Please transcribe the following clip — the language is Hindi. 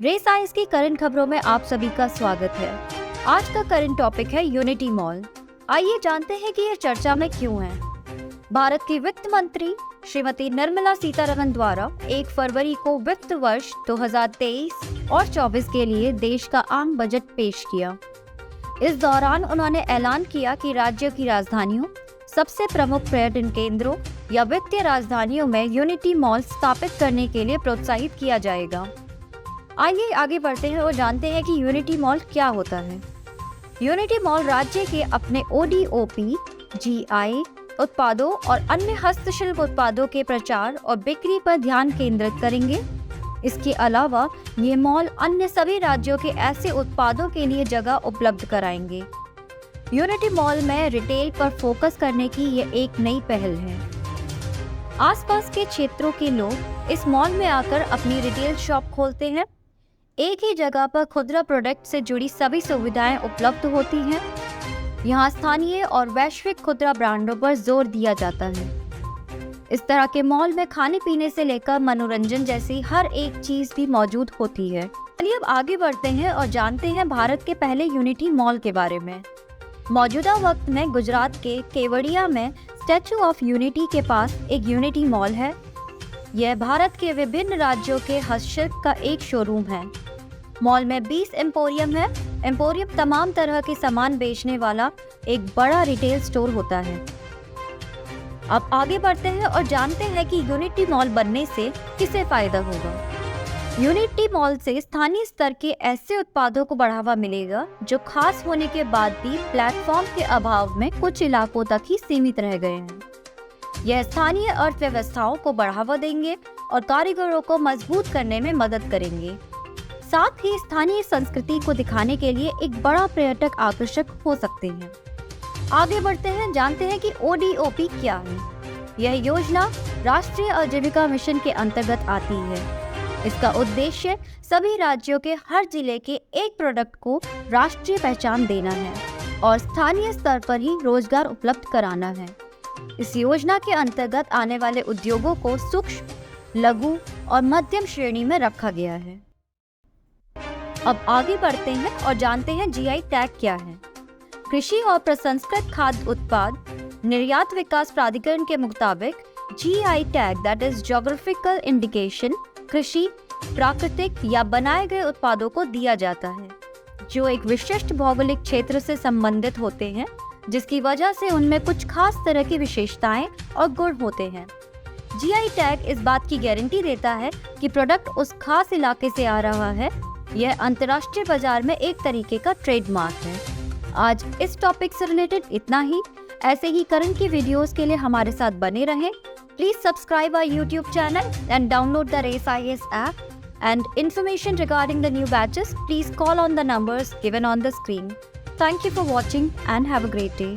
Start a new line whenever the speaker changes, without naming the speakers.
रेस आइस की करंट खबरों में आप सभी का स्वागत है। आज का करंट टॉपिक है यूनिटी मॉल। आइए जानते हैं कि ये चर्चा में क्यों है। भारत की वित्त मंत्री श्रीमती निर्मला सीतारमण द्वारा 1 फरवरी को वित्त वर्ष 2023 और 24 के लिए देश का आम बजट पेश किया। इस दौरान उन्होंने ऐलान किया कि राज्यों की राजधानियों, सबसे प्रमुख पर्यटन केंद्रों या वित्तीय राजधानियों में यूनिटी मॉल स्थापित करने के लिए प्रोत्साहित किया जाएगा। आइए आगे बढ़ते हैं और जानते हैं कि यूनिटी मॉल क्या होता है। यूनिटी मॉल राज्य के अपने ओडीओपी, जीआई उत्पादों और अन्य हस्तशिल्प उत्पादों के प्रचार और बिक्री पर ध्यान केंद्रित करेंगे। इसके अलावा ये मॉल अन्य सभी राज्यों के ऐसे उत्पादों के लिए जगह उपलब्ध कराएंगे। यूनिटी मॉल में रिटेल पर फोकस करने की ये एक नई पहल है। आसपास के क्षेत्रों के लोग इस मॉल में आकर अपनी रिटेल शॉप खोलते हैं। एक ही जगह पर खुदरा प्रोडक्ट से जुड़ी सभी सुविधाएं उपलब्ध होती हैं। यहाँ स्थानीय और वैश्विक खुदरा ब्रांडों पर जोर दिया जाता है। इस तरह के मॉल में खाने पीने से लेकर मनोरंजन जैसी हर एक चीज भी मौजूद होती है। चलिए अब आगे बढ़ते हैं और जानते हैं भारत के पहले यूनिटी मॉल के बारे में। मौजूदा वक्त में गुजरात के केवड़िया में स्टैचू ऑफ यूनिटी के पास एक यूनिटी मॉल है। यह भारत के विभिन्न राज्यों के हस्तशिल्प का एक शोरूम है। मॉल में 20 एम्पोरियम है। एम्पोरियम तमाम तरह के सामान बेचने वाला एक बड़ा रिटेल स्टोर होता है। अब आगे बढ़ते हैं और जानते हैं कि यूनिटी मॉल बनने से किसे फायदा होगा। यूनिटी मॉल से स्थानीय स्तर के ऐसे उत्पादों को बढ़ावा मिलेगा जो खास होने के बाद भी प्लेटफॉर्म के अभाव में कुछ इलाकों तक ही सीमित रह गए हैं। यह स्थानीय अर्थव्यवस्थाओं को बढ़ावा देंगे और कारीगरों को मजबूत करने में मदद करेंगे। साथ ही स्थानीय संस्कृति को दिखाने के लिए एक बड़ा पर्यटक आकर्षक हो सकते हैं। आगे बढ़ते हैं, जानते हैं कि ओडीओपी क्या है। यह योजना राष्ट्रीय आजीविका मिशन के अंतर्गत आती है। इसका उद्देश्य सभी राज्यों के हर जिले के एक प्रोडक्ट को राष्ट्रीय पहचान देना है और स्थानीय स्तर पर ही रोजगार उपलब्ध कराना है। इस योजना के अंतर्गत आने वाले उद्योगों को सूक्ष्म, लघु और मध्यम श्रेणी में रखा गया है। अब आगे बढ़ते हैं और जानते हैं जीआई टैग क्या है। कृषि और प्रसंस्कृत खाद्य उत्पाद निर्यात विकास प्राधिकरण के मुताबिक GI tag that is geographical indication कृषि, प्राकृतिक या बनाए गए उत्पादों को दिया जाता है जो एक विशिष्ट भौगोलिक क्षेत्र से संबंधित होते हैं, जिसकी वजह से उनमें कुछ खास तरह की विशेषताएं और गुण होते हैं। जीआई टैग इस बात की गारंटी देता है कि प्रोडक्ट उस खास इलाके से आ रहा है। यह अंतर्राष्ट्रीय बाजार में एक तरीके का ट्रेडमार्क है। आज इस टॉपिक से रिलेटेड इतना ही। ऐसे ही करंट की वीडियोस के लिए हमारे साथ बने रहें। Please subscribe our YouTube channel and download the Race IAS app. And information regarding the new batches, please call on the numbers given on the screen. Thank you for watching and have a great day.